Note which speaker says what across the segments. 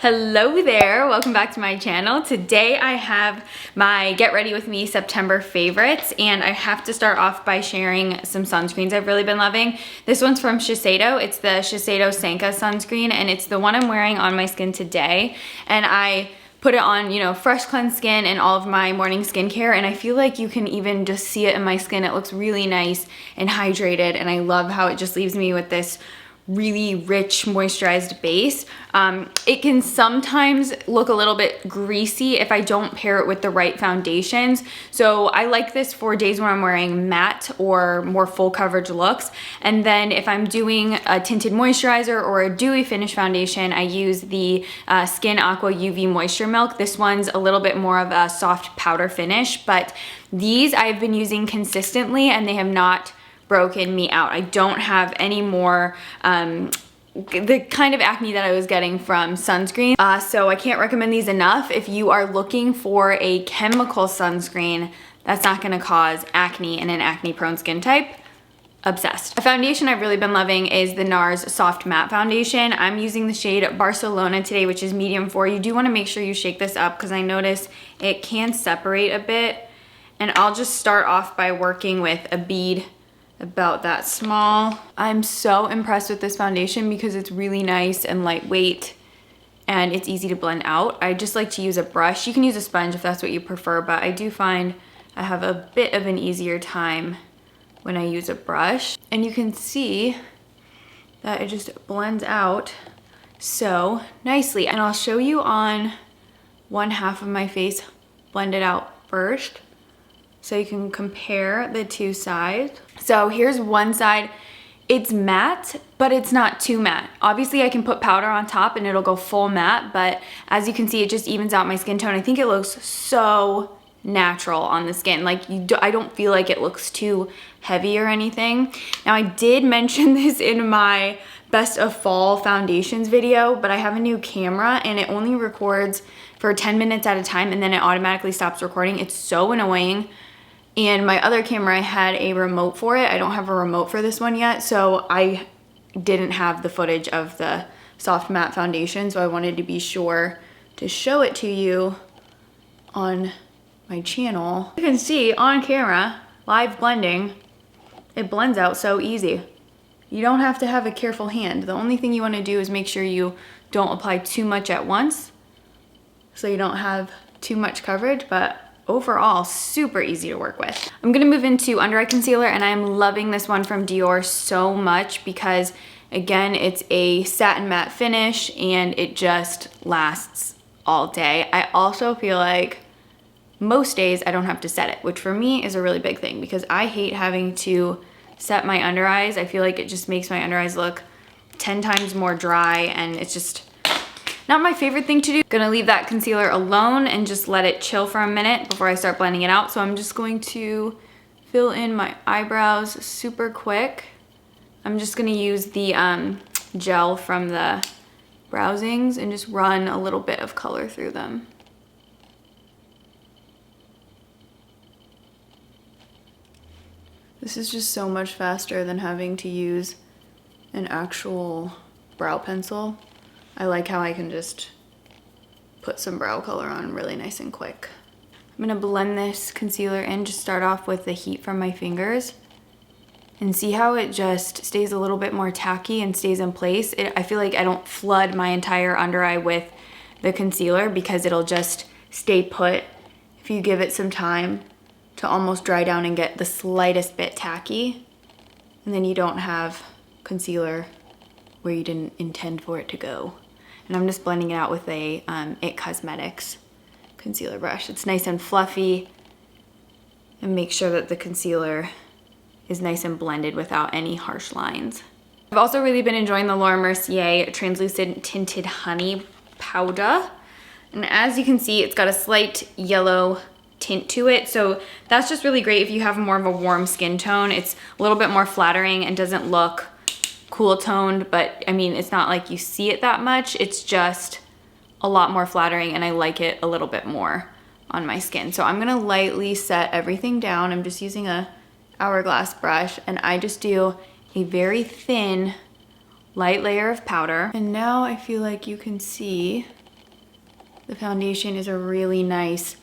Speaker 1: Hello there, welcome back to my channel. Today I have my Get Ready With Me September favorites, and I have to start off by sharing some sunscreens I've really been loving. This one's from Shiseido. It's the Shiseido Sanka sunscreen, and it's the one I'm wearing on my skin today. And I put it on, you know, fresh cleansed skin and all of my morning skincare, and I feel like you can even just see it in my skin. It looks really nice and hydrated, and I love how it just leaves me with this really rich moisturized base. It can sometimes look a little bit greasy if I don't pair it with the right foundations. So I like this for days when I'm wearing matte or more full coverage looks. And then if I'm doing a tinted moisturizer or a dewy finish foundation, I use the Skin Aqua UV Moisture Milk. This one's a little bit more of a soft powder finish, but these I've been using consistently and they have not broken me out. I don't have any more the kind of acne that I was getting from sunscreen. So I can't recommend these enough. If you are looking for a chemical sunscreen that's not gonna cause acne in an acne prone skin type, obsessed. A foundation I've really been loving is the NARS Soft Matte Foundation. I'm using the shade Barcelona today, which is medium 4. You do wanna make sure you shake this up because I notice it can separate a bit. And I'll just start off by working with a bead about that small. I'm so impressed with this foundation because it's really nice and lightweight and it's easy to blend out. I just like to use a brush. You can use a sponge if that's what you prefer, but I do find I have a bit of an easier time when I use a brush. And you can see that it just blends out so nicely. And I'll show you on one half of my face blended out first, so you can compare the two sides. So here's one side. It's matte, but it's not too matte. Obviously I can put powder on top and it'll go full matte, but as you can see, it just evens out my skin tone. I think it looks so natural on the skin. Like I don't feel like it looks too heavy or anything. Now I did mention this in my best of fall foundations video, but I have a new camera and it only records for 10 minutes at a time and then it automatically stops recording. It's so annoying. And my other camera, I had a remote for it. I don't have a remote for this one yet, so I didn't have the footage of the soft matte foundation, so I wanted to be sure to show it to you on my channel. You can see on camera, live blending, it blends out so easy. You don't have to have a careful hand. The only thing you want to do is make sure you don't apply too much at once so you don't have too much coverage, but overall, super easy to work with. I'm gonna move into under eye concealer, and I'm loving this one from Dior so much because, again, it's a satin matte finish and it just lasts all day. I also feel like most days I don't have to set it, which for me is a really big thing because I hate having to set my under eyes. I feel like it just makes my under eyes look 10 times more dry, and it's just not my favorite thing to do. Gonna leave that concealer alone and just let it chill for a minute before I start blending it out. So I'm just going to fill in my eyebrows super quick. I'm just gonna use the gel from the Browsings and just run a little bit of color through them. This is just so much faster than having to use an actual brow pencil. I like how I can just put some brow color on really nice and quick. I'm gonna blend this concealer in, just start off with the heat from my fingers and see how it just stays a little bit more tacky and stays in place. I feel like I don't flood my entire under eye with the concealer because it'll just stay put if you give it some time to almost dry down and get the slightest bit tacky, and then you don't have concealer where you didn't intend for it to go. And I'm just blending it out with a IT Cosmetics concealer brush. It's nice and fluffy, and make sure that the concealer is nice and blended without any harsh lines. I've also really been enjoying the Laura Mercier Translucent Tinted Honey Powder. And as you can see, it's got a slight yellow tint to it. So that's just really great if you have more of a warm skin tone. It's a little bit more flattering and doesn't look cool toned, but I mean, it's not like you see it that much. It's just a lot more flattering, and I like it a little bit more on my skin. So I'm gonna lightly set everything down. I'm just using a hourglass brush, and I just do a very thin, light layer of powder. And now I feel like you can see The foundation is a really nice,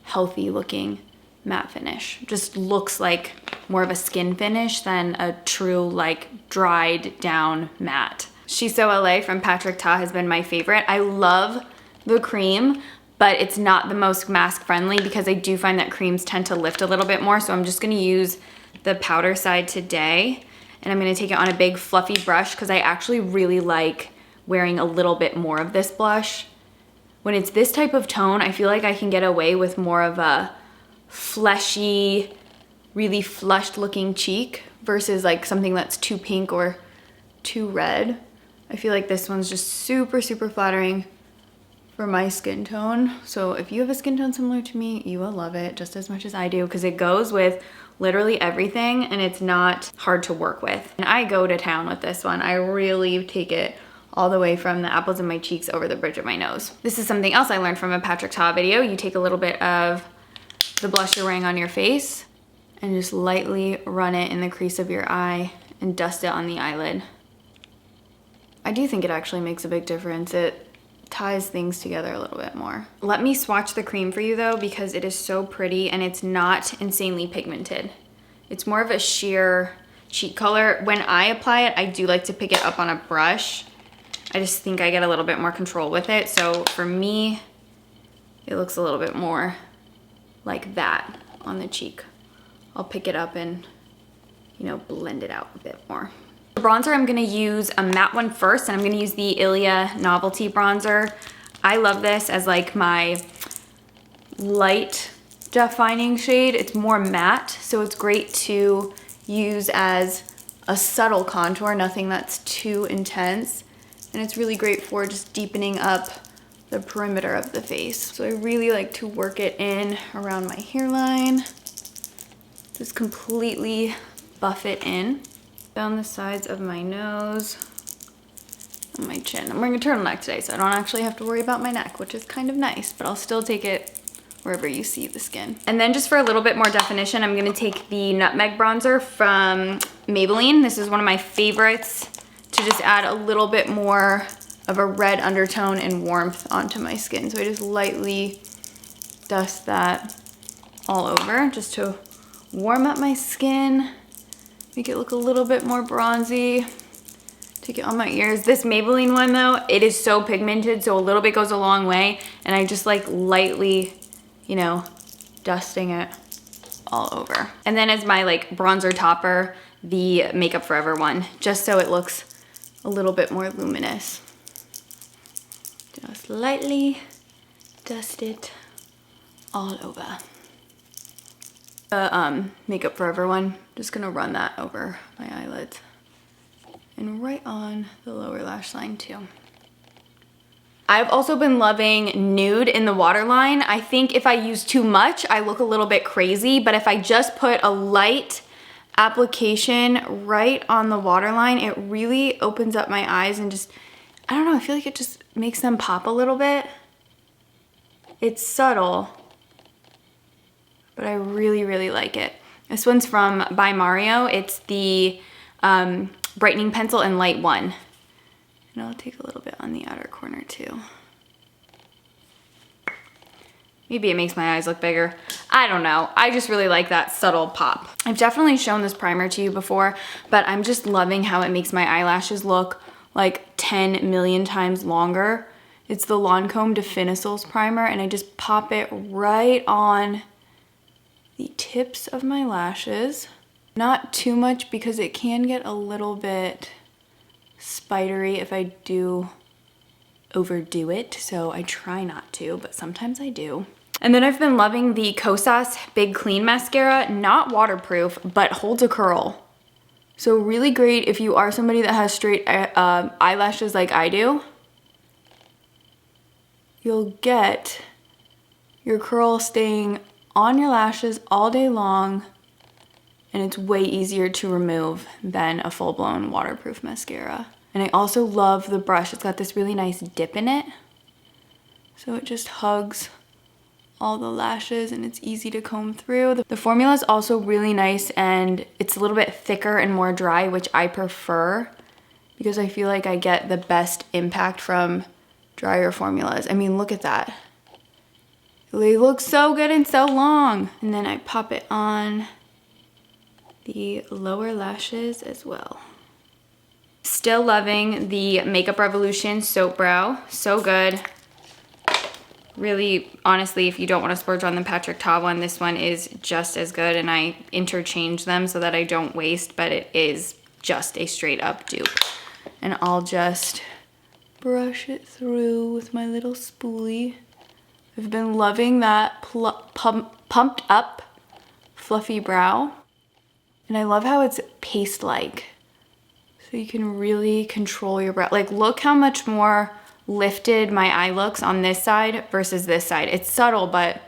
Speaker 1: healthy looking matte finish. Just looks like more of a skin finish than a true like dried down matte. She's So LA from Patrick Ta has been my favorite. I love the cream, but it's not the most mask friendly because I do find that creams tend to lift a little bit more. So I'm just gonna use the powder side today, and I'm gonna take it on a big fluffy brush because I actually really like wearing a little bit more of this blush. When it's this type of tone, I feel like I can get away with more of a fleshy, really flushed looking cheek versus like something that's too pink or too red. I feel like this one's just super, super flattering for my skin tone. So if you have a skin tone similar to me, you will love it just as much as I do because it goes with literally everything and it's not hard to work with. And I go to town with this one. I really take it all the way from the apples of my cheeks over the bridge of my nose. This is something else I learned from a Patrick Ta video. You take a little bit of the blush you're wearing on your face and just lightly run it in the crease of your eye and dust it on the eyelid. I do think it actually makes a big difference. It ties things together a little bit more. Let me swatch the cream for you though, because it is so pretty and it's not insanely pigmented. It's more of a sheer cheek color. When I apply it, I do like to pick it up on a brush. I just think I get a little bit more control with it. So for me, it looks a little bit more like that on the cheek. I'll pick it up and, you know, blend it out a bit more. The bronzer, I'm gonna use a matte one first, and I'm gonna use the Ilia Novelty Bronzer. I love this as like my light defining shade. It's more matte, so it's great to use as a subtle contour, nothing that's too intense. And it's really great for just deepening up the perimeter of the face. So I really like to work it in around my hairline. Just completely buff it in. Down the sides of my nose and my chin. I'm wearing a turtleneck today, so I don't actually have to worry about my neck, which is kind of nice, but I'll still take it wherever you see the skin. And then just for a little bit more definition, I'm gonna take the Nutmeg Bronzer from Maybelline. This is one of my favorites to just add a little bit more of a red undertone and warmth onto my skin. So I just lightly dust that all over just to warm up my skin, make it look a little bit more bronzy. Take it on my ears. This Maybelline one though, it is so pigmented, so a little bit goes a long way, and I just like lightly, you know, dusting it all over. And then as my like bronzer topper, the Makeup Forever one, just so it looks a little bit more luminous. Just lightly dust it all over. The Makeup Forever one, just gonna run that over my eyelids and right on the lower lash line too. I've also been loving Nude in the Waterline. I think if I use too much, I look a little bit crazy, but if I just put a light application right on the waterline, it really opens up my eyes and just, I don't know, I feel like it just makes them pop a little bit. It's subtle, but I really, really like it. This one's from by Mario. It's the Brightening Pencil in Light 1. And I'll take a little bit on the outer corner too. Maybe it makes my eyes look bigger. I don't know. I just really like that subtle pop. I've definitely shown this primer to you before, but I'm just loving how it makes my eyelashes look like 10 million times longer. It's the Lancome Definisals primer, and I just pop it right on the tips of my lashes. Not too much because it can get a little bit spidery if I do overdo it, so I try not to, but sometimes I do. And then I've been loving the Kosas Big Clean Mascara, not waterproof, but holds a curl. So really great if you are somebody that has straight eyelashes like I do. You'll get your curl staying on your lashes all day long, and it's way easier to remove than a full-blown waterproof mascara. And I also love the brush. It's got this really nice dip in it, so it just hugs all the lashes and it's easy to comb through. The formula is also really nice, and it's a little bit thicker and more dry, which I prefer because I feel like I get the best impact from drier formulas. I mean, look at that. They look so good and so long. And then I pop it on the lower lashes as well. Still loving the Makeup Revolution Soap Brow. So good. Really, honestly, if you don't want to splurge on the Patrick Ta one, this one is just as good, and I interchange them so that I don't waste, but it is just a straight up dupe. And I'll just brush it through with my little spoolie. I've been loving that pumped up fluffy brow, and I love how it's paste-like, so you can really control your brow. Like, look how much more lifted my eye looks on this side versus this side. It's subtle, but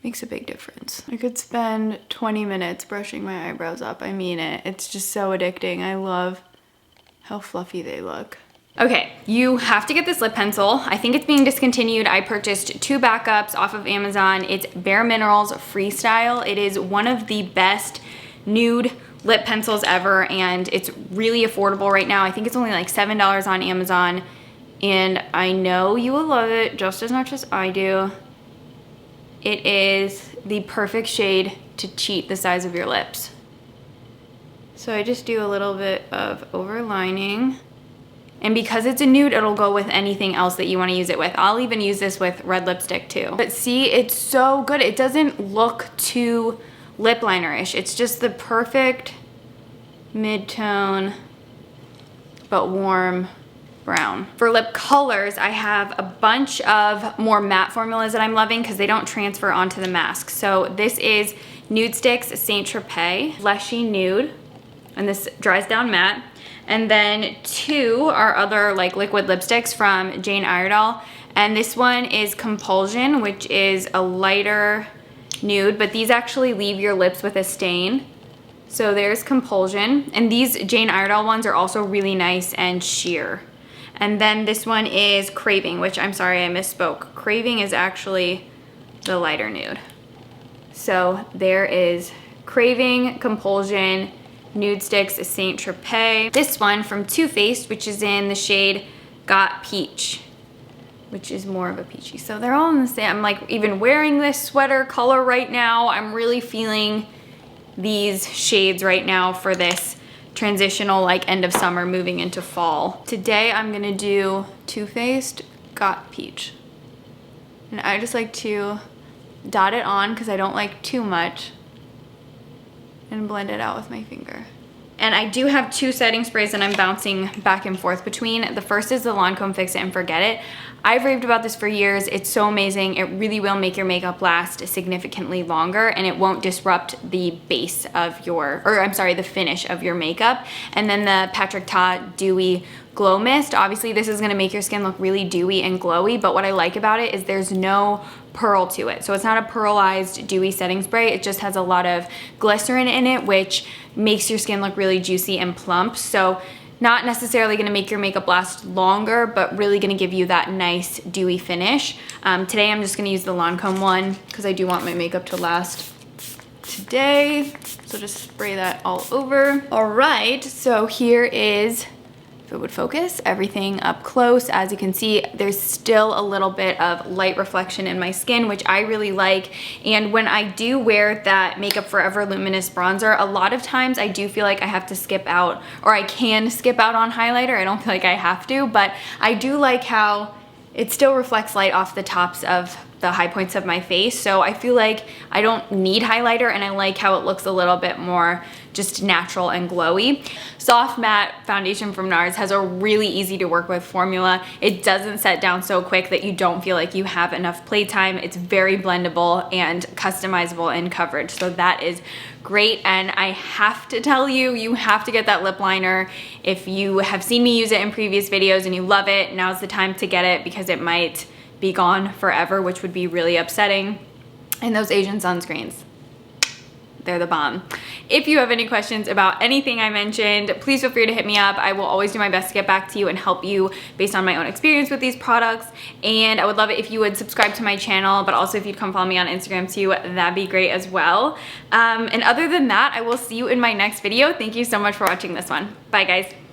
Speaker 1: makes a big difference. I could spend 20 minutes brushing my eyebrows up. I mean it. It's just so addicting. I love how fluffy they look. Okay, you have to get this lip pencil. I think it's being discontinued. I purchased 2 backups off of Amazon. It's Bare Minerals Freestyle. It is one of the best nude lip pencils ever, and it's really affordable right now. I think it's only like $7 on Amazon. And I know you will love it just as much as I do. It is the perfect shade to cheat the size of your lips. So I just do a little bit of overlining. And because it's a nude, it'll go with anything else that you want to use it with. I'll even use this with red lipstick too. But see, it's so good. It doesn't look too lip liner-ish. It's just the perfect mid-tone, but warm brown. For lip colors, I have a bunch of more matte formulas that I'm loving because they don't transfer onto the mask. So this is Nude Sticks Saint Tropez Fleshy Nude, and this dries down matte. And then 2 are other like liquid lipsticks from Jane Iredale, and this one is Compulsion, which is a lighter nude, but these actually leave your lips with a stain. So there's Compulsion, and these Jane Iredale ones are also really nice and sheer. And then this one is Craving, which I'm sorry I misspoke. Craving is actually the lighter nude. So there is Craving, Compulsion, Nude Sticks Saint Tropez. This one from Too Faced, which is in the shade Got Peach, which is more of a peachy. So they're all in the same. I'm like even wearing this sweater color right now. I'm really feeling these shades right now for this transitional like end of summer moving into fall. Today I'm gonna do Too Faced Got Peach. And I just like to dot it on because I don't like too much, and blend it out with my finger. And I do have 2 setting sprays that I'm bouncing back and forth between. The first is the Lancome Fix It and Forget It. I've raved about this for years. It's so amazing. It really will make your makeup last significantly longer, and it won't disrupt the base of your, or I'm sorry, the finish of your makeup. And then the Patrick Ta Dewy Glow Mist. Obviously this is gonna make your skin look really dewy and glowy, but what I like about it is there's no pearl to it. So it's not a pearlized dewy setting spray. It just has a lot of glycerin in it, which makes your skin look really juicy and plump. So not necessarily gonna make your makeup last longer, but really gonna give you that nice dewy finish. Today I'm just gonna use the Lancome one because I do want my makeup to last today. So just spray that all over. All right, so here is, if it would focus, everything up close. As you can see, there's still a little bit of light reflection in my skin, which I really like. And when I do wear that Makeup Forever Luminous Bronzer, a lot of times I do feel like I have to skip out, or I can skip out on highlighter. I don't feel like I have to, but I do like how it still reflects light off the tops of the high points of my face. So I feel like I don't need highlighter, and I like how it looks a little bit more just natural and glowy. Soft Matte Foundation from NARS has a really easy to work with formula. It doesn't set down so quick that you don't feel like you have enough playtime. It's very blendable and customizable in coverage. So that is great. And I have to tell you, you have to get that lip liner. If you have seen me use it in previous videos and you love it, now's the time to get it because it might be gone forever, which would be really upsetting. And those Asian sunscreens, they're the bomb. If you have any questions about anything I mentioned, please feel free to hit me up. I will always do my best to get back to you and help you based on my own experience with these products. And I would love it if you would subscribe to my channel, but also if you'd come follow me on Instagram too, that'd be great as well. And other than that, I will see you in my next video. Thank you so much for watching this one. Bye guys.